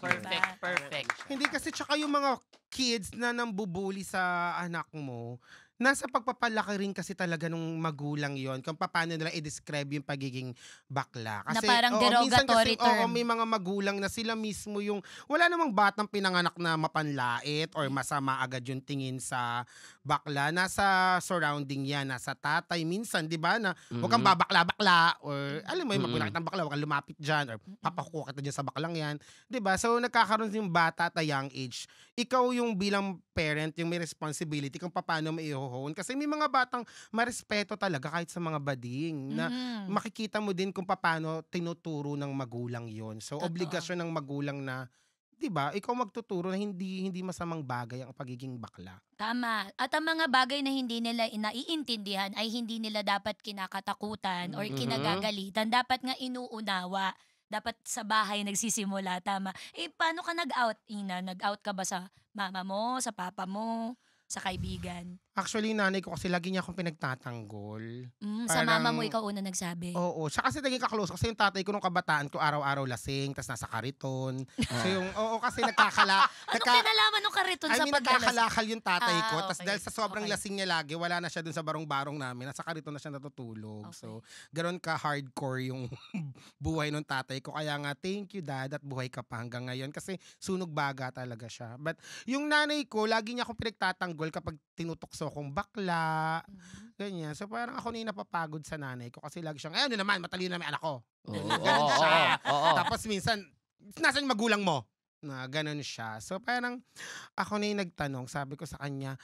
Perfect, Diba? perfect. Hindi kasi tsaka yung mga kids na nambubuli sa anak mo, nasa pagpapalaki rin kasi talaga nung magulang yon kung paano nila i-describe yung pagiging bakla. Kasi, Na parang minsan derogatory kasi, term. may mga magulang na sila mismo yung, wala namang batang pinanganak na mapanlait or masama agad yung tingin sa bakla. Nasa surrounding yan, nasa tatay. Minsan, di ba, na huwag kang babakla-bakla or alam mo yung magulang kitang bakla, huwag kang lumapit dyan or papakuha kita dyan sa baklang yan. Di ba? So, nagkakaroon yung bata at a young age. Ikaw yung bilang parent, yung may responsibility kung paano mai-hone. Kasi may mga batang marespeto talaga kahit sa mga bading na makikita mo din kung paano tinuturo ng magulang yon. So, Totoo. obligasyon ng magulang na, di ba, ikaw magtuturo na hindi masamang bagay ang pagiging bakla. Tama. At ang mga bagay na hindi nila naiintindihan ay hindi nila dapat kinakatakutan or kinagagalitan. Dapat nga inuunawa. dapat sa bahay nagsisimula, tama. Eh, paano ka nag-out, Ina? Nag-out ka ba sa mama mo, sa papa mo, sa kaibigan? Actually, nanay ko kasi lagi niya akong pinagtatanggol. Sa mama mo, Parang- ikaw una nagsabi. Oo, siya kasi naging kaklose kasi yung tatay ko nung kabataan ko araw-araw lasing, tas nasa kariton. So yung, kasi Ano kinalaman nung kariton I sa mean, pagdalas? nagkakalakal yung tatay ko. Ah, Tas okay. dahil sa sobrang Okay. lasing niya lagi, wala na siya dun sa barong-barong namin. Nasa kariton na siya natutulog. Okay. So, ganoon ka hardcore yung buhay ng tatay ko. Kaya nga, thank you dad at buhay ka pa hanggang ngayon. Kasi sunog baga talaga siya. But yung nanay ko, lagi niya akong pinagtatanggol kapag tinutokso kong bakla. Ganyan. So parang ako na yung napapagod sa nanay ko. Kasi lagi siyang, ano naman, matalino naman anak ko. Ganun siya. Tapos minsan, nasan yung magulang mo? Na ganun siya. So parang ako na yung nagtanong, sabi ko sa kanya,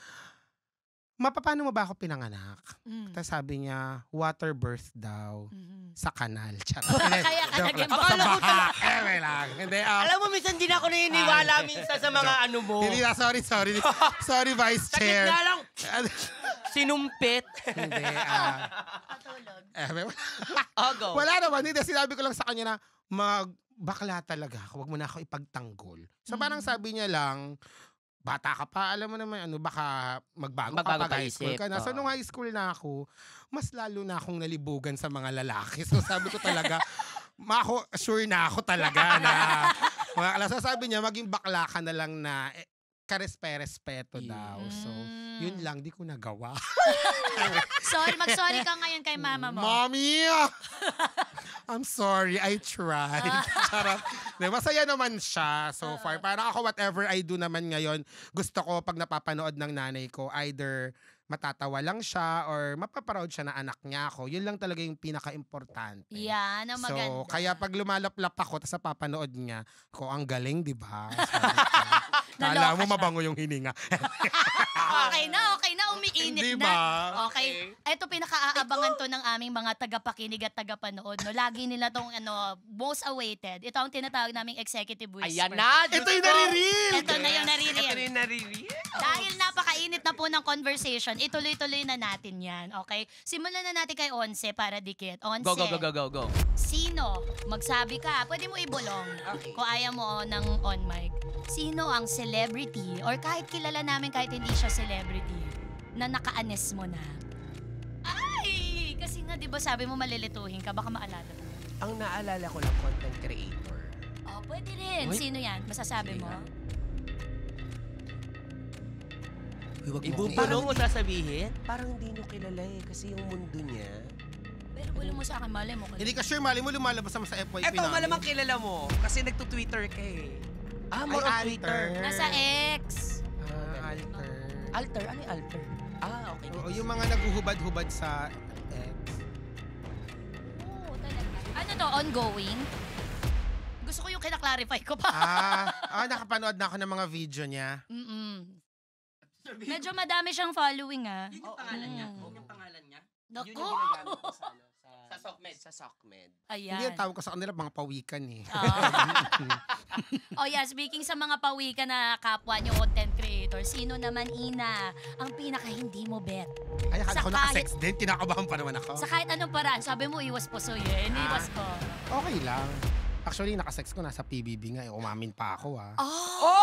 paano mo ba ako pinanganak? Tapos sabi niya, water birth daw sa kanal. Charot. Kaya ka Joke naging lang. Akala Sa ko baha. Lang. Hindi, Alam mo, minsan di na ako naniniwala minsan sa mga ano mo. Hindi na, sorry. Sorry, Vice Sakit Chair. nga lang. Sinumpit. Hindi, Patulog. Go. wala naman. Hindi, sinabi ko lang sa kanya na bakla talaga ako. Huwag mo na ako ipagtanggol. So parang sabi niya lang, bata ka pa, alam mo naman, baka magbago ka Magbago pag high school isip, ka na. So oo. nung high school na ako, mas lalo na akong nalibugan sa mga lalaki. So sabi ko talaga, sure na ako talaga na, so sabi niya, maging bakla ka na lang na, karespe-respeto daw. So, yun lang, di ko nagawa. Mag-sorry ka ngayon kay mama mo. Mommy! I'm sorry, I tried. Charot. Masaya naman siya so far. Parang ako, whatever I do naman ngayon, gusto ko pag napapanood ng nanay ko, either matatawa lang siya or mapaproud siya na anak niya ako. Yun lang talaga yung pinaka-importante. Yan, ang maganda. So, kaya pag lumalaplap ako, tapos napapanood niya, ko ang galing, di ba? Kala mo Naloka siya. mabango yung hininga. Okay na, umiinit Hindi na. ba? Okay. Ito pinaka-aabangan to ng aming mga tagapakinig at tagapanood. No? Lagi nila tong most awaited. Ito ang tinatawag naming executive whisper. Ayan na. Ito yung narireel! Ito na yung Ito narireel. rin naririnig. Dahil napakainit na po ng conversation, ituloy-tuloy na natin yan. Okay? Simulan na natin kay Onse para dikit. Onse, Go. sino? Magsabi ka. Pwede mo ibulong. Kung ayaw mo ng on mic. Sino ang celebrity or kahit kilala namin kahit hindi siya celebrity na naka-anes mo na? Ay! Kasi nga, di ba sabi mo malilituhin ka, baka maalala mo. Ang naalala ko lang, content creator. Oh, pwede rin. Uy. Sino yan? Masasabi mo? Ibubulong mo sasabihin? Parang hindi nyo kilala kasi yung mundo niya. Pero bulong mo sa akin, malay mo. Hindi ka sure, mali mo lumalabas naman sa FYP Eto, namin. malamang kilala mo. Kasi nagtutwitter ka eh. More on Ay, Twitter. alter. Nasa X. Alter. Alter? Ano yung alter? Okay. Oo, yung mga naguhubad-hubad sa X. Oo, talaga. Ano to, ongoing? Gusto ko yung kinaklarify ko pa. Nakapanood na ako ng mga video niya. Medyo madami siyang following Yun yung pangalan niya. Huwag yung pangalan niya. Naku! Yun yung ginagamit ko sa, Sa SOCMED. Sa SOCMED. Ayan. Hindi ang tawag ko sa kanila, mga pawikan eh. Oh yeah, speaking sa mga pawika na kapwa niyo content creator, sino naman, Ina, ang pinaka hindi mo bet? Ay, akala Sa ko naka-sex din, kinakabahan pa naman ako. Sa kahit anong paraan, sabi mo iwas po so yun, iniwas ko. Okay lang. Actually, naka-sex ko nasa PBB nga, umamin pa ako Oh,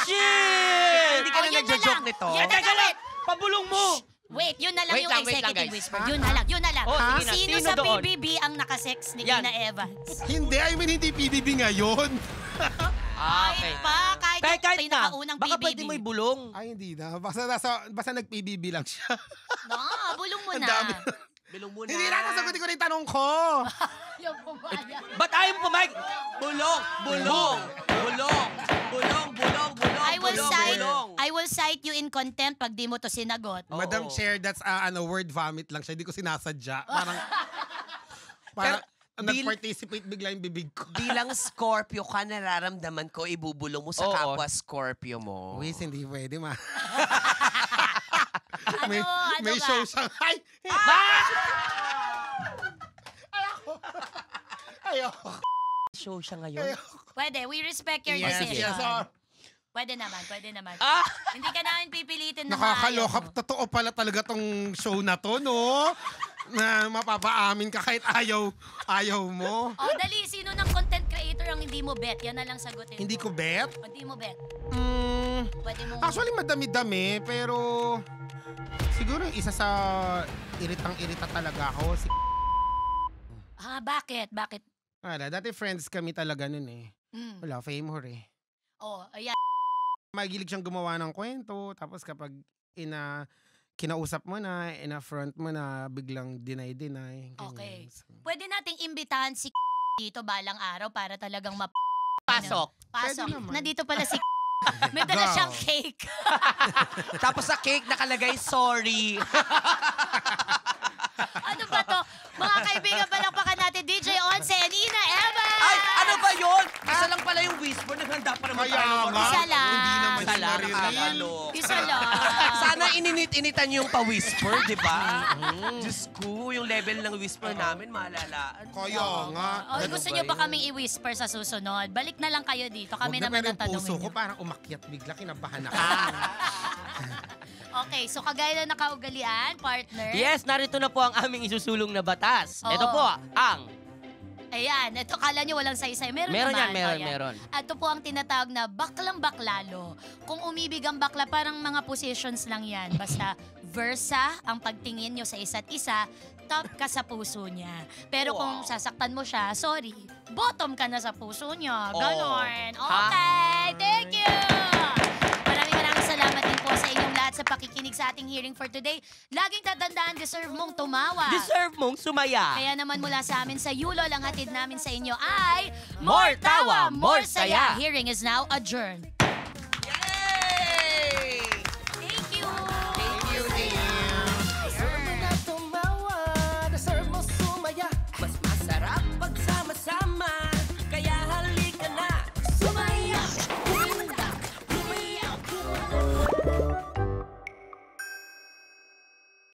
shit! Hindi ka na yun nagjo-joke lang. nito. Yun na lang. Wait! Pabulong mo! Wait, yun na lang Wait yung lang, wait lang, executive guys. whisper. Yun na lang, yun na lang. Oh, sige na. Sino Sino sa doon? PBB ang nakasex ni Yan. Ina Evans? Hindi, I mean hindi PBB ngayon. Okay. Kahit Kahit yung na. pinakaunang Baka PBB. pwede mo ibulong. Ay, hindi na. Basta nag-PBB lang siya. Bulong mo Ang na. dami. Bilong mo na. Hindi na, nasagutin ko na yung tanong ko. Yung pumaya. Ba't ayaw mo pumayag? Bulong! Bulong! Bulong! Bulong! Bulong! Bulong! I will cite you in contempt pag di mo to sinagot. Oo. Madam Chair, that's word vomit lang siya. Hindi ko sinasadya. Parang nag-participate bigla yung bibig ko. Bilang Scorpio ka, nararamdaman ko, ibubulong mo sa Oo. kapwa Scorpio mo. Uy, hindi pwede ma. Ano may ba? show siyang, ay! Ayoko. Show siya ngayon. Pwede, we respect your Yes, decision. yes. Pwede naman. Ah! Hindi ka namin pipilitin na Nakakaloka. maayaw mo. Totoo pala talaga tong show na to, no? na mapapaamin ka kahit ayaw mo. Oh, dali, sino ng content creator ang hindi mo bet? Yan na lang sagutin Hindi mo. ko bet. O, hindi mo bet. Pwede mo... Actually, madami-dami, pero siguro yung isa sa iritang-irita talaga ako. Bakit? Bakit? Wala, dati friends kami talaga nun eh. Wala, fame whore eh. Oh, ayan. Magilig siyang gumawa ng kwento, tapos kapag kinausap mo na, ina-front mo na, biglang deny. ganyan. Okay. So, Pwede nating imbitahan si dito balang araw para talagang Pasok. Pasok. Pwede naman. Nandito pala si may dala Go. siyang cake. Tapos sa cake nakalagay, sorry. Ano ba to? Mga kaibigan, palakpakan natin DJ Once and Ina Eva! Ay, ano ba yun? Isa lang pala yung whisper. Naghanda pa naman Kaya tayo. ng nga, oras. Isa lang. hindi naman Isa siya lang, naririnig. nakakaloka. Isa lang. Sana ininit-initan yung pa-whisper, di ba? Diyos ko, yung level ng whisper namin, malalaan. Kaya nga. Oh, Ganun gusto ba niyo pa yun? kaming i-whisper sa susunod? Balik na lang kayo dito. Kami Huwag na, naman pero ang yung puso tanongin ko niyo. parang umakyat bigla, kinabahan ako. Okay, so kagaya na nakaugalian, partner. Yes, narito na po ang aming isusulong na batas. Oo. Ito po ang... Ayan, ito kala nyo walang saysay. Meron Meron naman. yan, Ayan. meron. At ito po ang tinatawag na baklang baklalo. Kung umibig ang bakla, parang mga positions lang yan. Basta versa ang pagtingin nyo sa isa't isa, top ka sa puso niya. Pero kung Wow. sasaktan mo siya, sorry, bottom ka na sa puso niya. Oh. Ganon. Ha? Okay, thank you! Maraming salamat din po sa inyong lahat sa pakikinig sa ating hearing for today. Laging tatandaan, deserve mong tumawa. Deserve mong sumaya. Kaya naman mula sa amin sa Yulo, ang hatid namin sa inyo ay More tawa, more saya. Hearing is now adjourned.